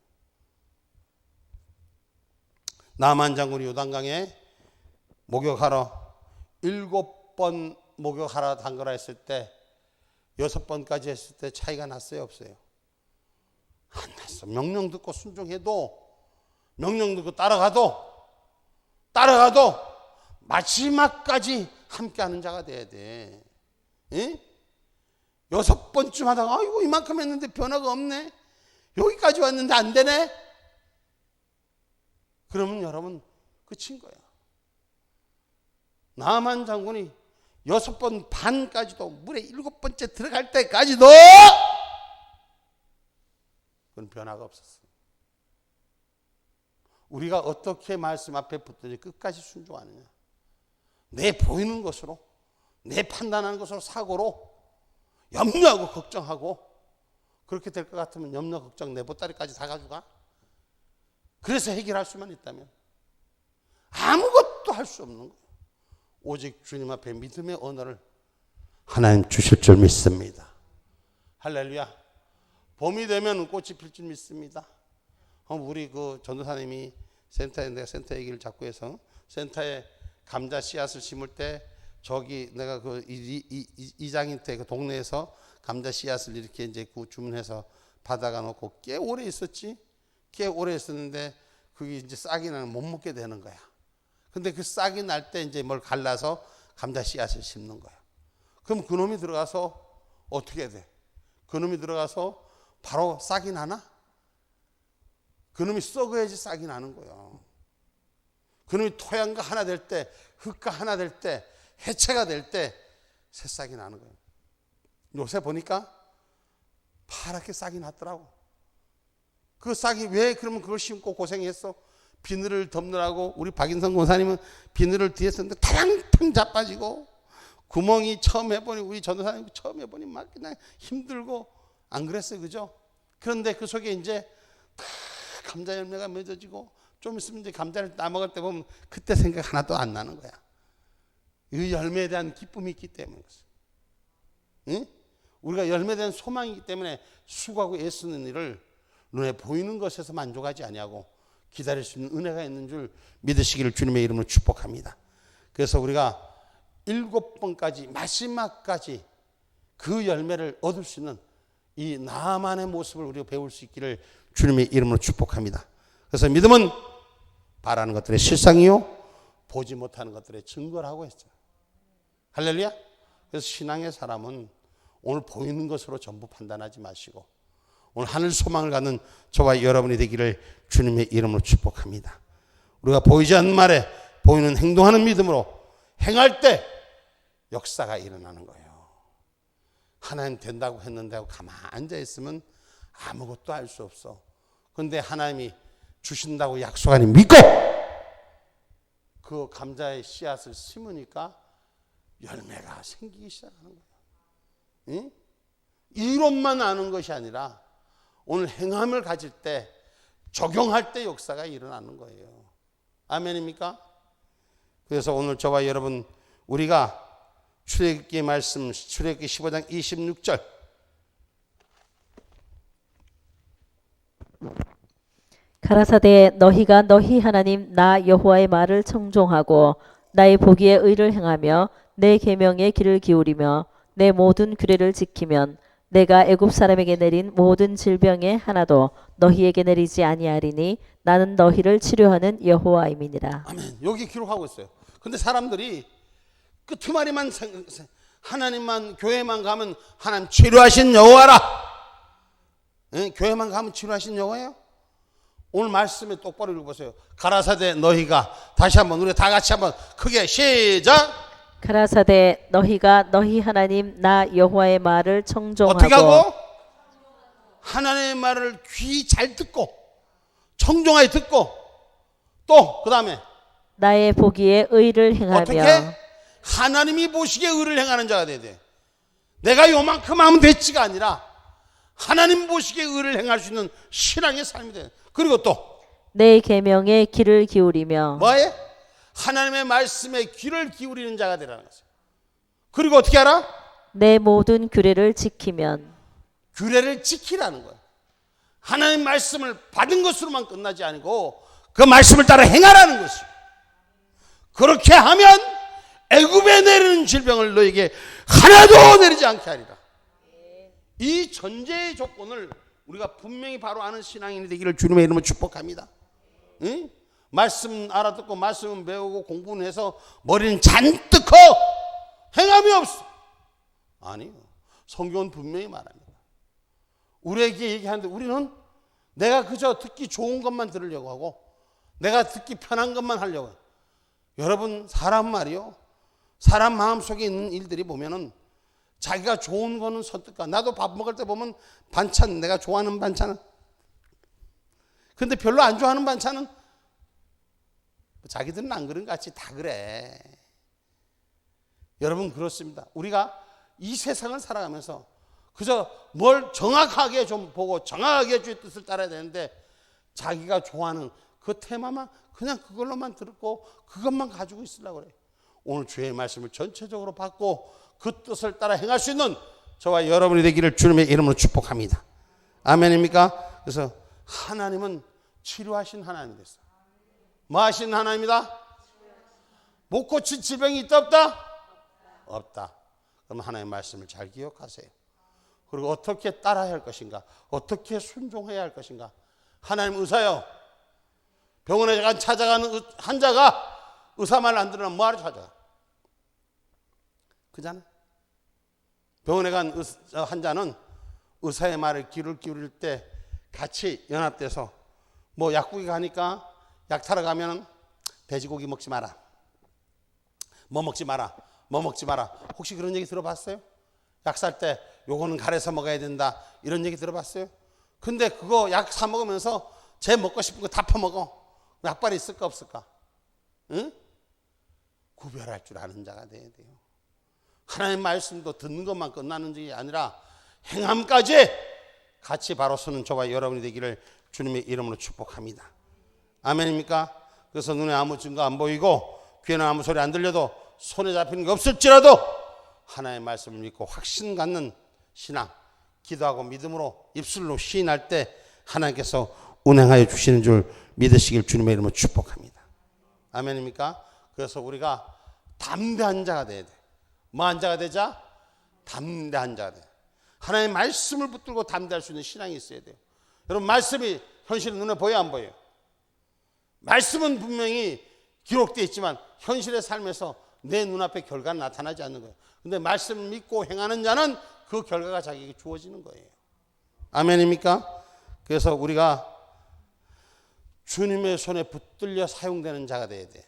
나만 장군이 요단강에 목욕하러 7번 목욕하러 담그라 했을 때 6번까지 했을 때 차이가 났어요, 없어요? 안 났어. 명령 듣고 순종해도, 명령 듣고 따라가도 마지막까지 함께하는 자가 돼야 돼. 예? 6번쯤 하다가 아이고 이만큼 했는데 변화가 없네, 여기까지 왔는데 안 되네, 그러면 여러분 끝인 거야. 나만 장군이 6번 반까지도, 물에 7번째 들어갈 때까지도 그건 변화가 없었어. 우리가 어떻게 말씀 앞에 붙든지 끝까지 순종하느냐. 내 보이는 것으로, 내 판단하는 것으로, 사고로 염려하고 걱정하고, 그렇게 될 것 같으면 염려, 걱정, 내 보따리까지 다 가져가. 그래서 해결할 수만 있다면 아무것도 할 수 없는 거예요. 오직 주님 앞에 믿음의 언어를 하나님 주실 줄 믿습니다. 할렐루야. 봄이 되면 꽃이 필 줄 믿습니다. 우리 그 전도사님이 센터에, 내가 센터 얘기를 자꾸 해서 센터에 감자 씨앗을 심을 때, 저기 내가 그 이장인 때 그 동네에서 감자 씨앗을 이렇게 이제 주문해서 받아가 놓고 꽤 오래 있었지. 꽤 오래 있었는데 그게 이제 싹이 나면 못 먹게 되는 거야. 근데 그 싹이 날 때 이제 뭘 갈라서 감자 씨앗을 심는 거야. 그럼 그놈이 들어가서 어떻게 돼? 그놈이 들어가서 바로 싹이 나나? 그놈이 썩어야지 싹이 나는 거예요. 그놈이 토양과 하나 될 때, 흙과 하나 될 때, 해체가 될 때 새싹이 나는 거예요. 요새 보니까 파랗게 싹이 났더라고. 그 싹이 왜 그러면 그걸 심고 고생했어? 비늘을 덮느라고. 우리 박인성 권사님은 비늘을 뒤에 썼는데 탕탕 자빠지고, 구멍이 처음 해보니, 우리 전도사님 처음 해보니 막 그냥 힘들고, 안 그랬어요, 그죠? 그런데 그 속에 이제 다 감자 열매가 맺어지고, 좀 있으면 이제 감자를 따먹을 때 보면 그때 생각 하나도 안 나는 거야. 이 열매에 대한 기쁨이 있기 때문에. 응? 우리가 열매에 대한 소망이 있기 때문에 수고하고 애쓰는 일을 눈에 보이는 것에서 만족하지 아니하고 기다릴 수 있는 은혜가 있는 줄 믿으시기를 주님의 이름으로 축복합니다. 그래서 우리가 7번까지, 마지막까지 그 열매를 얻을 수 있는 이 나만의 모습을 우리가 배울 수 있기를 주님의 이름으로 축복합니다. 그래서 믿음은 바라는 것들의 실상이요, 보지 못하는 것들의 증거라고 했어요. 할렐루야. 그래서 신앙의 사람은 오늘 보이는 것으로 전부 판단하지 마시고 오늘 하늘 소망을 갖는 저와 여러분이 되기를 주님의 이름으로 축복합니다. 우리가 보이지 않는 말에 보이는 행동하는 믿음으로 행할 때 역사가 일어나는 거예요. 하나님 된다고 했는데 하고 가만히 앉아있으면 아무것도 할 수 없어. 그런데 하나님이 주신다고 약속하니 믿고 그 감자의 씨앗을 심으니까 열매가 생기기 시작하는 거예요. 응? 이론만 아는 것이 아니라 오늘 행함을 가질 때, 적용할 때 역사가 일어나는 거예요. 아멘입니까? 그래서 오늘 저와 여러분, 우리가 출애굽기 말씀, 출애굽기 15장 26절. 가라사대 너희가 너희 하나님 나 여호와의 말을 청종하고 나의 보기에 의를 행하며 내 계명에 귀를 기울이며 내 모든 규례를 지키면 내가 애굽 사람에게 내린 모든 질병에 하나도 너희에게 내리지 아니하리니 나는 너희를 치료하는 여호와임이니라. 아멘. 여기 기록하고 있어요. 근데 사람들이 끄트머리만 하나님만 교회만 가면 하나님 치료하신 여호와라. 예? 교회만 가면 치료하신 여호와예요? 오늘 말씀에 똑바로 읽어보세요. 가라사대 너희가, 다시 한번 우리 다 같이 한번 크게 시작. 가라사대 너희가 너희 하나님 나 여호와의 말을 청종하고 어떻게 하고? 하나님의 말을 귀 잘 듣고 청종하여 듣고 또 그 다음에 나의 보기에 의를 행하며 어떻게? 하나님이 보시기에 의를 행하는 자가 돼야 돼. 내가 요만큼 하면 됐지가 아니라 하나님 보시기에 의를 행할 수 있는 신앙의 삶이 돼. 그리고 또 내 계명에 귀를 기울이며 뭐에? 하나님의 말씀에 귀를 기울이는 자가 되라는 거죠. 그리고 어떻게 알아? 내 모든 규례를 지키면 규례를 지키라는 거예요. 하나님 말씀을 받은 것으로만 끝나지 아니고 그 말씀을 따라 행하라는 것이요. 그렇게 하면 애굽에 내리는 질병을 너에게 하나도 내리지 않게 하리라. 이 전제의 조건을 우리가 분명히 바로 아는 신앙인이 되기를 주님의 이름으로 축복합니다. 응? 말씀 알아듣고 말씀 배우고 공부는 해서 머리는 잔뜩 커 행함이 없어. 아니요. 성경은 분명히 말합니다. 우리에게 얘기하는데 우리는 내가 그저 듣기 좋은 것만 들으려고 하고 내가 듣기 편한 것만 하려고 해요. 여러분 사람 말이요. 사람 마음속에 있는 일들이 보면은 자기가 좋은 거는 선뜻가. 나도 밥 먹을 때 보면 반찬, 내가 좋아하는 반찬은, 근데 별로 안 좋아하는 반찬은 자기들은 안 그런 것 같이 다 그래. 여러분 그렇습니다. 우리가 이 세상을 살아가면서 그저 뭘 정확하게 좀 보고 정확하게 주의 뜻을 따라야 되는데 자기가 좋아하는 그 테마만 그냥 그걸로만 듣고 그것만 가지고 있으려고 그래. 오늘 주의 말씀을 전체적으로 받고 그 뜻을 따라 행할 수 있는 저와 여러분이 되기를 주님의 이름으로 축복합니다. 아멘입니까? 그래서 하나님은 치료하신 하나님이 됐어요. 뭐 하신 하나님이다? 못 고친 질병이 있다 없다? 없다. 그럼 하나님의 말씀을 잘 기억하세요. 그리고 어떻게 따라야 할 것인가? 어떻게 순종해야 할 것인가? 하나님 의사요. 병원에 찾아가는 환자가 의사 말 안 들으면 뭐하러 찾아가? 그잖아. 병원에 간 환자는 의사의 말을 귀를 기울일 때 같이 연합돼서 뭐 약국에 가니까 약 타러 가면 돼지고기 먹지 마라. 뭐 먹지 마라. 뭐 먹지 마라. 혹시 그런 얘기 들어봤어요? 약 살 때 요거는 갈아서 먹어야 된다. 이런 얘기 들어봤어요? 근데 그거 약 사 먹으면서 제 먹고 싶은 거 다 퍼먹어. 약발이 있을까 없을까? 응? 구별할 줄 아는 자가 돼야 돼요. 하나님의 말씀도 듣는 것만 끝나는 게 아니라 행함까지 같이 바로 서는 저와 여러분이 되기를 주님의 이름으로 축복합니다. 아멘입니까? 그래서 눈에 아무 증거 안 보이고 귀에는 아무 소리 안 들려도 손에 잡히는 게 없을지라도 하나님의 말씀을 믿고 확신 갖는 신앙, 기도하고 믿음으로 입술로 시인할 때 하나님께서 운행하여 주시는 줄 믿으시길 주님의 이름으로 축복합니다. 아멘입니까? 그래서 우리가 담대한 자가 돼야 돼. 뭐한 자가 되자? 담대한 자가 돼. 하나님의 말씀을 붙들고 담대할 수 있는 신앙이 있어야 돼요. 여러분 말씀이 현실 눈에 보여 안 보여요? 말씀은 분명히 기록되어 있지만 현실의 삶에서 내 눈앞에 결과는 나타나지 않는 거예요. 근데 말씀을 믿고 행하는 자는 그 결과가 자기에게 주어지는 거예요. 아멘입니까? 그래서 우리가 주님의 손에 붙들려 사용되는 자가 돼야 돼.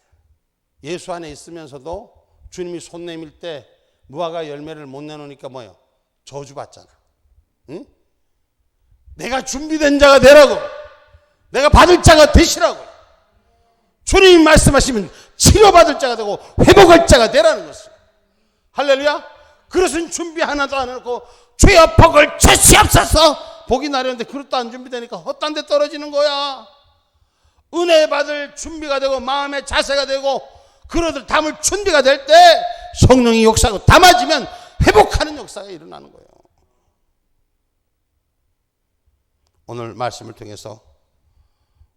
예수 안에 있으면서도 주님이 손 내밀 때 무화과 열매를 못 내놓으니까 뭐예요? 저주받잖아. 응? 내가 준비된 자가 되라고. 내가 받을 자가 되시라고. 주님이 말씀하시면 치료받을 자가 되고 회복할 자가 되라는 것이에요. 할렐루야. 그릇은 준비 하나도 안 해놓고 주여 복을 주시옵소서. 복이 나려는데 그릇도 안 준비되니까 헛단 데 떨어지는 거야. 은혜 받을 준비가 되고 마음의 자세가 되고 그러들 담을 준비가 될 때 성령이 역사하고 담아지면 회복하는 역사가 일어나는 거예요. 오늘 말씀을 통해서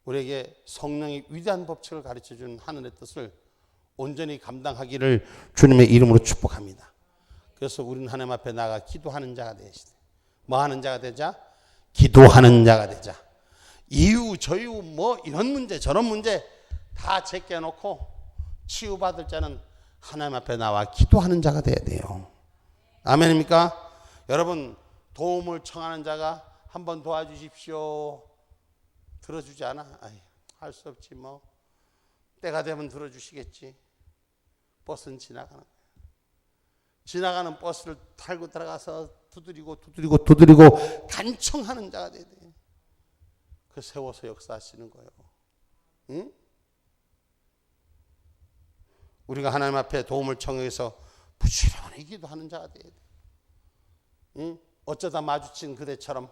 우리에게 성령의 위대한 법칙을 가르쳐주는 하늘의 뜻을 온전히 감당하기를 주님의 이름으로 축복합니다. 그래서 우리는 하나님 앞에 나가 기도하는 자가 되시되, 뭐 하는 자가 되자? 기도하는 자가 되자. 이유 저유 뭐 이런 문제 저런 문제 다 제껴놓고 치유받을 자는 하나님 앞에 나와 기도하는 자가 돼야 돼요. 아멘입니까? 여러분, 도움을 청하는 자가 한번 도와주십시오 들어주지 않아? 할 수 없지 뭐. 때가 되면 들어주시겠지. 버스는 지나가는 거야. 지나가는 버스를 타고 들어가서 두드리고 간청하는 자가 돼야 돼. 그 세워서 역사하시는 거예요. 응? 우리가 하나님 앞에 도움을 청해서 부지런히 기도하는 자가 돼야 돼. 응? 어쩌다 마주친 그대처럼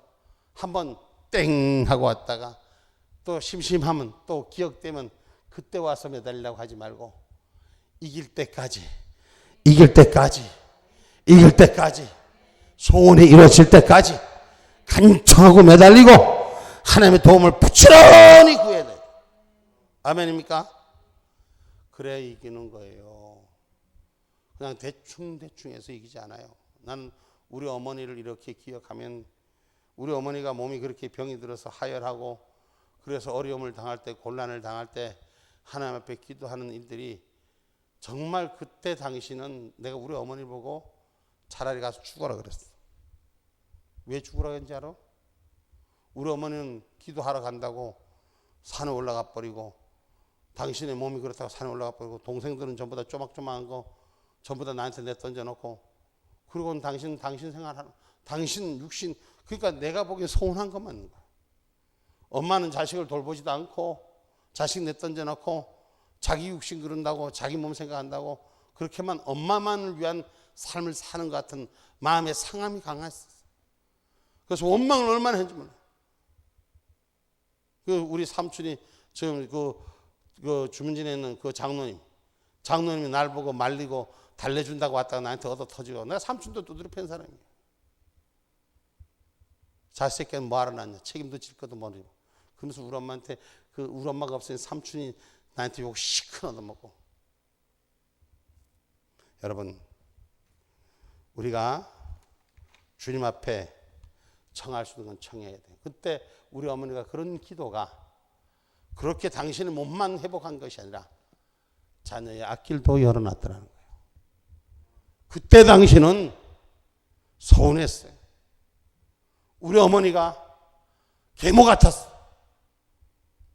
한번 땡 하고 왔다가 또 심심하면 또 기억되면 그때 와서 매달리려고 하지 말고 이길 때까지 소원이 이루어질 때까지 간청하고 매달리고 하나님의 도움을 부지런히 구해야 돼. 아멘입니까? 그래야 이기는 거예요. 그냥 대충 해서 이기지 않아요. 나는 우리 어머니를 이렇게 기억하면, 우리 어머니가 몸이 그렇게 병이 들어서 하혈하고 그래서 어려움을 당할 때, 곤란을 당할 때 하나님 앞에 기도하는 일들이 정말 그때 당시는 내가 우리 어머니 보고 차라리 가서 죽어라 그랬어. 왜 죽으라 그랬는지 알아? 우리 어머니는 기도하러 간다고 산에 올라가 버리고, 당신의 몸이 그렇다고 산에 올라가 버리고, 동생들은 전부 다 조막조막한 거 전부 다 나한테 내던져놓고, 그리고는 당신 생활하는, 당신 육신, 그러니까 내가 보기엔 서운한 것만 있는 거야. 엄마는 자식을 돌보지도 않고 자식 내던져놓고 자기 육신 그런다고 자기 몸 생각한다고 그렇게만 엄마만을 위한 삶을 사는 것 같은 마음의 상함이 강했어. 그래서 원망을 얼마나 했는지 몰라. 우리 삼촌이 지금 그 주문진에 있는 그 장로님이 날 보고 말리고 달래준다고 왔다가 나한테 얻어 터지고, 내가 삼촌도 두드려 팬 사람이에요. 자식새끼는 뭐하러 낳냐, 책임도 질 것도 모르고. 그러면서 우리 엄마한테, 우리 엄마가 없으니 삼촌이 나한테 욕 시큰 얻어먹고. 여러분, 우리가 주님 앞에 청할 수 있는 건 청해야 돼요. 그때 우리 어머니가 그런 기도가 그렇게 당신의 몸만 회복한 것이 아니라 자녀의 앞길도 열어놨더라는 거예요. 그때 당신은 서운했어요. 우리 어머니가 계모 같았어.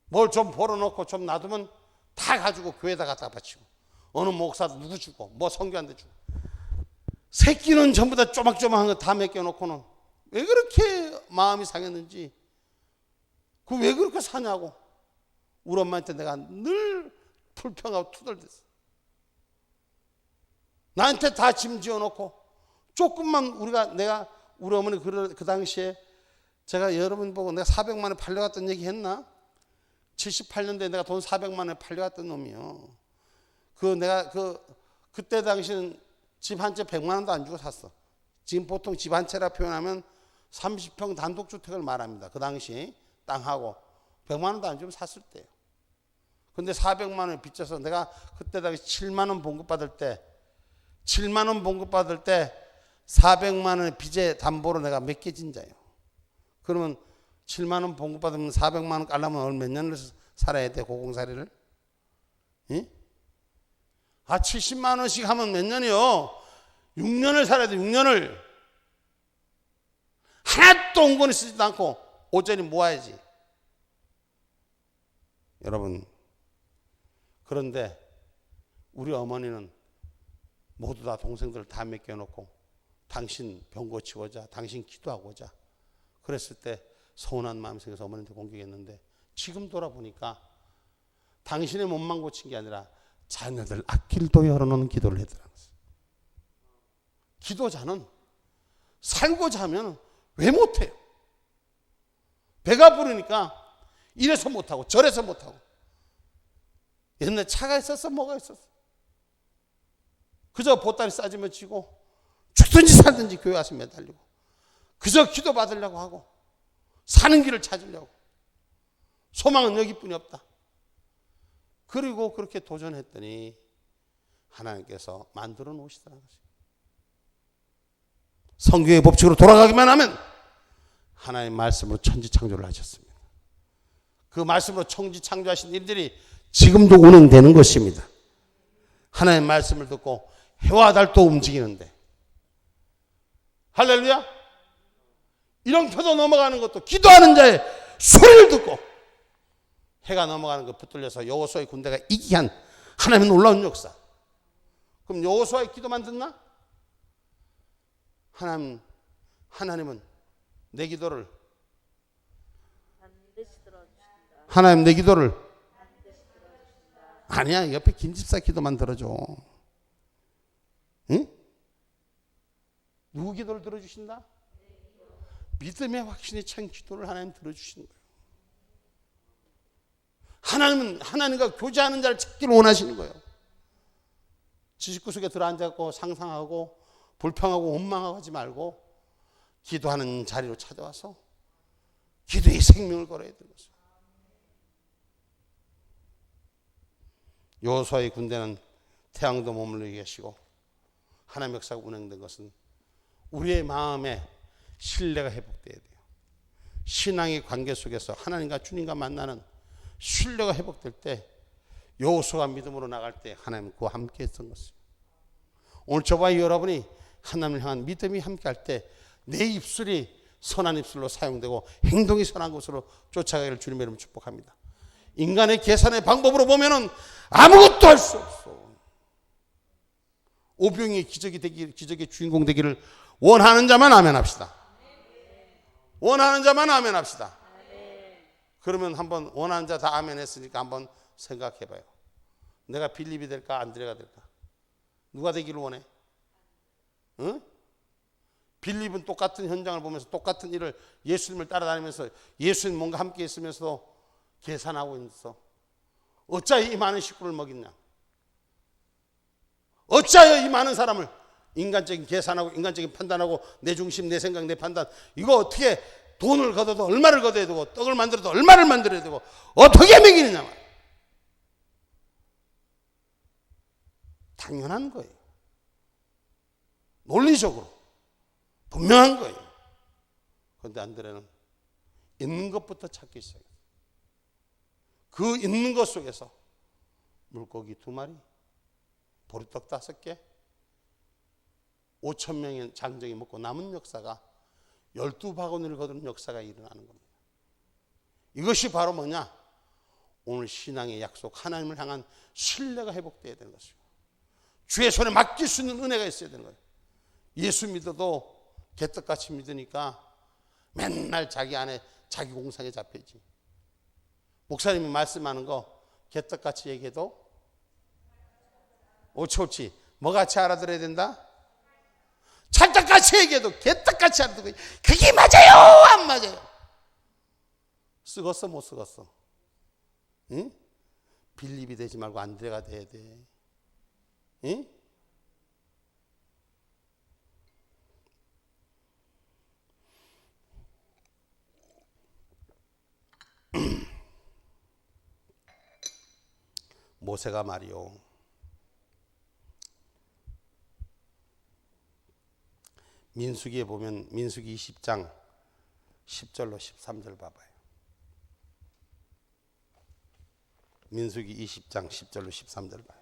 뭘 좀 벌어놓고 좀 놔두면 다 가지고 교회에다 갖다 바치고, 어느 목사도 누구 주고 뭐 선교한테 주고, 새끼는 전부 다 조막조막한 거 다 맡겨놓고는 왜 그렇게 마음이 상했는지, 그 왜 그렇게 사냐고 우리 엄마한테 내가 늘 불평하고 투덜댔어. 나한테 다 짐 지어놓고 조금만 내가 우리 어머니 그 당시에 제가 여러분 보고 내가 400만 원에 팔려갔던 얘기 했나? 78년도에 내가 돈 400만 원에 팔려갔던 놈이요. 내가 그때 당시는 집 한 채 100만 원도 안 주고 샀어. 지금 보통 집 한 채라 표현하면 30평 단독주택을 말합니다. 그 당시 땅하고 100만 원도 안 주면 샀을 때요. 근데 400만 원을 빚져서 내가 그때 당시 7만 원 봉급받을 때 400만 원의 빚의 담보로 내가 몇 개 진 자예요. 그러면 7만 원 봉급받으면 400만 원 깔려면 몇 년을 살아야 돼, 고공살이를? 예? 70만 원씩 하면 몇 년이요? 6년을 살아야 돼, 6년을. 하나도 온건이 쓰지도 않고 오전히 모아야지. 여러분, 그런데 우리 어머니는 모두 다 동생들을 다 맡겨놓고 당신 병 고치고자, 당신 기도하고자 그랬을 때 서운한 마음이 생겨서 어머니한테 공격했는데, 지금 돌아보니까 당신의 몸만 고친 게 아니라 자녀들 앞길도 열어놓는 기도를 했더라는 거예요. 기도자는 살고자 하면 왜 못해요? 배가 부르니까 이래서 못하고 저래서 못하고. 옛날에 차가 있었어, 뭐가 있었어? 그저 보따리 싸지며 지고 죽든지 살든지 교회 와서 매달리고 그저 기도 받으려고 하고 사는 길을 찾으려고 소망은 여기뿐이 없다. 그리고 그렇게 도전했더니 하나님께서 만들어 놓으시더라고요. 성경의 법칙으로 돌아가기만 하면 하나님의 말씀으로 천지창조를 하셨습니다. 그 말씀으로 천지창조하신 일들이 지금도 운행되는 것입니다. 하나님의 말씀을 듣고 해와 달도 움직이는데 할렐루야. 이렁켜도 넘어가는 것도 기도하는 자의 소리를 듣고 해가 넘어가는 것 붙들려서 여호수아의 군대가 이기게 한 하나님의 놀라운 역사. 그럼 여호수아의 기도만 듣나? 하나님은 내 기도를 하나님 내 기도를 아니야. 옆에 김집사 기도만 들어줘. 응? 누구 기도를 들어주신다? 믿음의 확신이 찬 기도를 하나님 들어주시는 거예요. 하나님은 하나님과 교제하는 자를 찾기를 원하시는 거예요. 지식구석에 들어앉아서 상상하고 불평하고 원망하고 하지 말고 기도하는 자리로 찾아와서 기도의 생명을 걸어야 되는 거죠. 여호수아의 군대는 태양도 머물러 계시고 하나님의 역사가 운행된 것은 우리의 마음에 신뢰가 회복돼야 돼요. 신앙의 관계 속에서 하나님과 주님과 만나는 신뢰가 회복될 때 여호수아가 믿음으로 나갈 때 하나님은 그와 함께 했던 것입니다. 오늘 저와 여러분이 하나님을 향한 믿음이 함께 할 때 내 입술이 선한 입술로 사용되고 행동이 선한 것으로 쫓아가기를 주님의 이름으로 축복합니다. 인간의 계산의 방법으로 보면은 아무것도 할 수 없어. 오병이의 기적의 주인공 되기를 원하는 자만 아멘합시다. 원하는 자만 아멘합시다. 그러면 한번 원하는 자 다 아멘했으니까 한번 생각해봐요. 내가 빌립이 될까 안드레가 될까? 누가 되기를 원해? 응? 빌립은 똑같은 현장을 보면서 똑같은 일을 예수님을 따라다니면서 예수님 뭔가 함께 있으면서도 계산하고 있어. 어찌하여 이 많은 식구를 먹였냐? 어찌하여 이 많은 사람을 인간적인 계산하고 인간적인 판단하고 내 중심, 내 생각, 내 판단 이거 어떻게 돈을 걷어도 얼마를 걷어야 되고 떡을 만들어도 얼마를 만들어야 되고 어떻게 먹이느냐 말이야. 당연한 거예요. 논리적으로 분명한 거예요. 그런데 안드레는 있는 것부터 찾기 시작했어요. 그 있는 것 속에서 물고기 2마리, 보리떡 5개, 5,000명의 장정이 먹고 남은 역사가 12바구니를 거두는 역사가 일어나는 겁니다. 이것이 바로 뭐냐? 오늘 신앙의 약속, 하나님을 향한 신뢰가 회복되어야 되는 것입니다. 주의 손에 맡길 수 있는 은혜가 있어야 되는 거예요. 예수 믿어도 개떡같이 믿으니까 맨날 자기 안에 자기 공상에 잡혀있지. 목사님이 말씀하는 거 개떡같이 얘기해도 옳지 뭐같이 알아들어야 된다? 찰떡같이 얘기해도 개떡같이 알아듣고 그게 맞아요 안 맞아요? 쓰겄어 못 쓰겄어? 응? 빌립이 되지 말고 안드레가 돼야 돼. 응? 모세가 말이요 민수기에 보면 민수기 20장 10절로 13절 봐봐요. 민수기 20장 10절로 13절 봐요.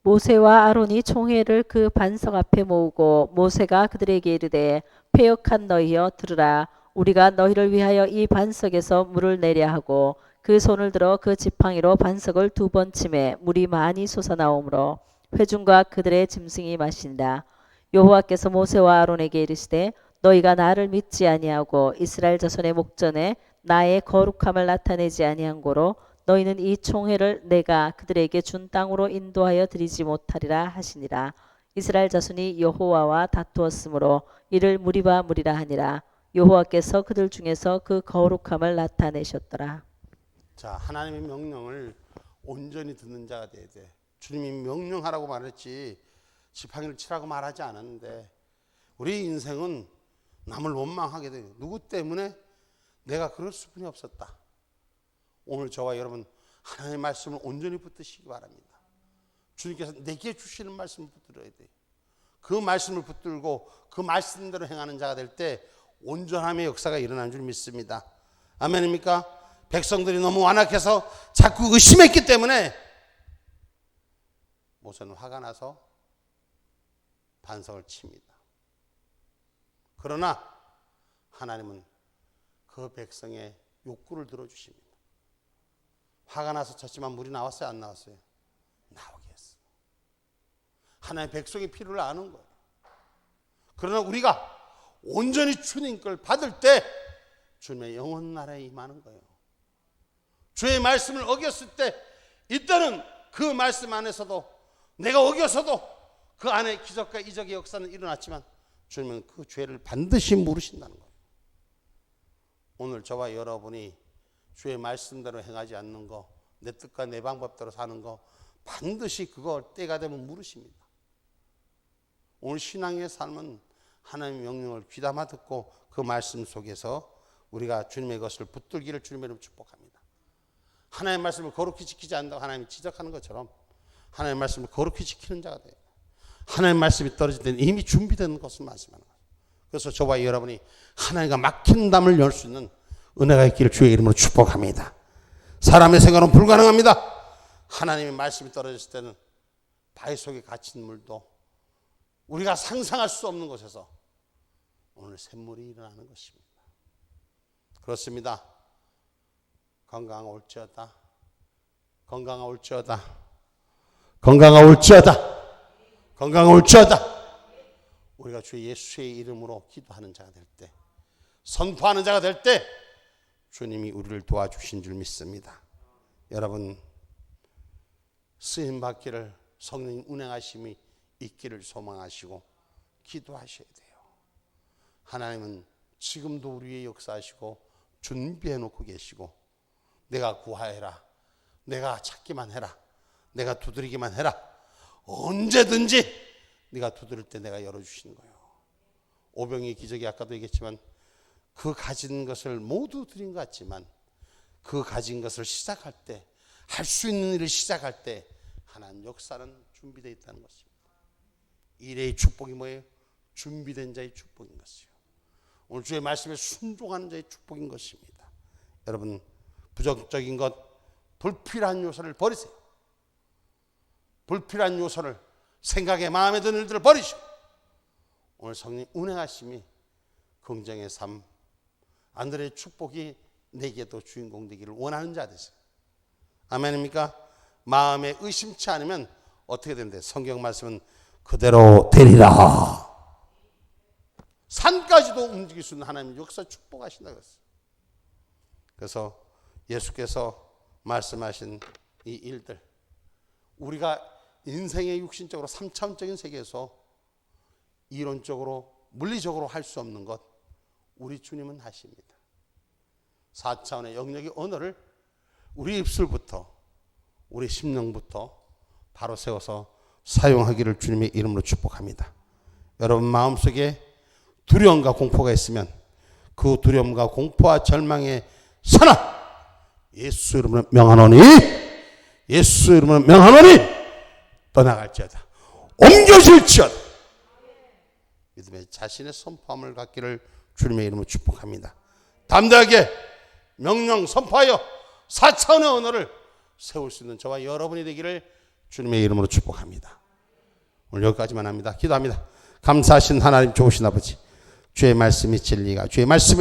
모세와 아론이 총회를 그 반석 앞에 모으고 모세가 그들에게 이르되 패역한 너희여 들으라. 우리가 너희를 위하여 이 반석에서 물을 내려 하고 그 손을 들어 그 지팡이로 반석을 2번 치매 물이 많이 솟아나오므로 회중과 그들의 짐승이 마신다. 여호와께서 모세와 아론에게 이르시되 너희가 나를 믿지 아니하고 이스라엘 자손의 목전에 나의 거룩함을 나타내지 아니한 고로 너희는 이 총회를 내가 그들에게 준 땅으로 인도하여 드리지 못하리라 하시니라. 이스라엘 자손이 여호와와 다투었으므로 이를 무리바 무리라 하니라. 여호와께서 그들 중에서 그 거룩함을 나타내셨더라. 자, 하나님의 명령을 온전히 듣는 자가 돼야 돼. 주님이 명령하라고 말했지 지팡이를 치라고 말하지 않았는데, 우리 인생은 남을 원망하게 돼. 누구 때문에? 내가 그럴 수뿐이 없었다. 오늘 저와 여러분 하나님의 말씀을 온전히 붙드시기 바랍니다. 주님께서 내게 주시는 말씀을 붙들어야 돼요. 그 말씀을 붙들고 그 말씀대로 행하는 자가 될 때 온전함의 역사가 일어나는 줄 믿습니다. 아멘입니까? 백성들이 너무 완악해서 자꾸 의심했기 때문에 모세는 화가 나서 반석을 칩니다. 그러나 하나님은 그 백성의 욕구를 들어주십니다. 화가 나서 쳤지만 물이 나왔어요? 안 나왔어요? 나오게 했어요. 하나님의 백성의 필요를 아는 거예요. 그러나 우리가 온전히 주님 걸 받을 때 주님의 영원 나라에 임하는 거예요. 주의 말씀을 어겼을 때 이때는 그 말씀 안에서도 내가 어겨서도 그 안에 기적과 이적의 역사는 일어났지만 주님은 그 죄를 반드시 물으신다는 거예요. 오늘 저와 여러분이 주의 말씀대로 행하지 않는 거, 내 뜻과 내 방법대로 사는 거 반드시 그거 때가 되면 물으십니다. 오늘 신앙의 삶은 하나님의 명령을 귀담아 듣고 그 말씀 속에서 우리가 주님의 것을 붙들기를 주님의 이름으로 축복합니다. 하나님의 말씀을 거룩히 지키지 않는다고 하나님이 지적하는 것처럼 하나님의 말씀을 거룩히 지키는 자가 돼요. 하나님의 말씀이 떨어질 때는 이미 준비된 것을 말씀하는 거예요. 그래서 저와 여러분이 하나님과 막힌 담을 열 수 있는 은혜가 있기를 주의 이름으로 축복합니다. 사람의 생각은 불가능합니다. 하나님의 말씀이 떨어졌을 때는 바위 속에 갇힌 물도 우리가 상상할 수 없는 곳에서 오늘 샘물이 일어나는 것입니다. 그렇습니다. 건강하 올지어다. 건강하 올지어다. 건강하 올지어다. 건강하 올지어다. 우리가 주 예수의 이름으로 기도하는 자가 될 때, 선포하는 자가 될 때 주님이 우리를 도와주신 줄 믿습니다. 여러분, 쓰임 받기를 성령 운행하심이 있기를 소망하시고 기도하셔야 돼요. 하나님은 지금도 우리의 역사하시고 준비해 놓고 계시고, 내가 구하해라, 내가 찾기만 해라, 내가 두드리기만 해라, 언제든지 네가 두드릴 때 내가 열어주시는 거예요. 오병이의 기적이 아까도 얘기했지만 그 가진 것을 모두 드린 것 같지만 그 가진 것을 시작할 때, 할 수 있는 일을 시작할 때 하나님 역사는 준비되어 있다는 것입니다. 일의 축복이 뭐예요? 준비된 자의 축복인 것이요. 오늘 주의 말씀에 순종하는 자의 축복인 것입니다. 여러분, 부정적인 것, 불필요한 요소를 버리세요. 불필요한 요소를, 생각에 마음에 드는 일들을 버리시고 오늘 성령 운행하심이 긍정의 삶, 아들의 축복이 내게도 주인공 되기를 원하는 자 되세요. 아멘입니까? 마음에 의심치 않으면 어떻게 된대? 성경 말씀은 그대로 되리라. 산까지도 움직일 수 있는 하나님 역사 축복하신다고 했어요. 그래서 예수께서 말씀하신 이 일들, 우리가 인생의 육신적으로 3차원적인 세계에서 이론적으로 물리적으로 할 수 없는 것 우리 주님은 하십니다. 4차원의 영역의 언어를 우리 입술부터, 우리 심령부터 바로 세워서 사용하기를 주님의 이름으로 축복합니다. 여러분 마음속에 두려움과 공포가 있으면 그 두려움과 공포와 절망의 선언 예수 이름으로 명하노니, 예수 이름으로 명하노니 떠나갈지어다, 옮겨질지어다. 믿음의 자신의 선포함을 갖기를 주님의 이름으로 축복합니다. 담대하게 명령 선포하여 4차원의 언어를 세울 수 있는 저와 여러분이 되기를 주님의 이름으로 축복합니다. 오늘 여기까지만 합니다. 기도합니다. 감사하신 하나님, 좋으신 아버지, 주의 말씀이 진리가, 주의 말씀이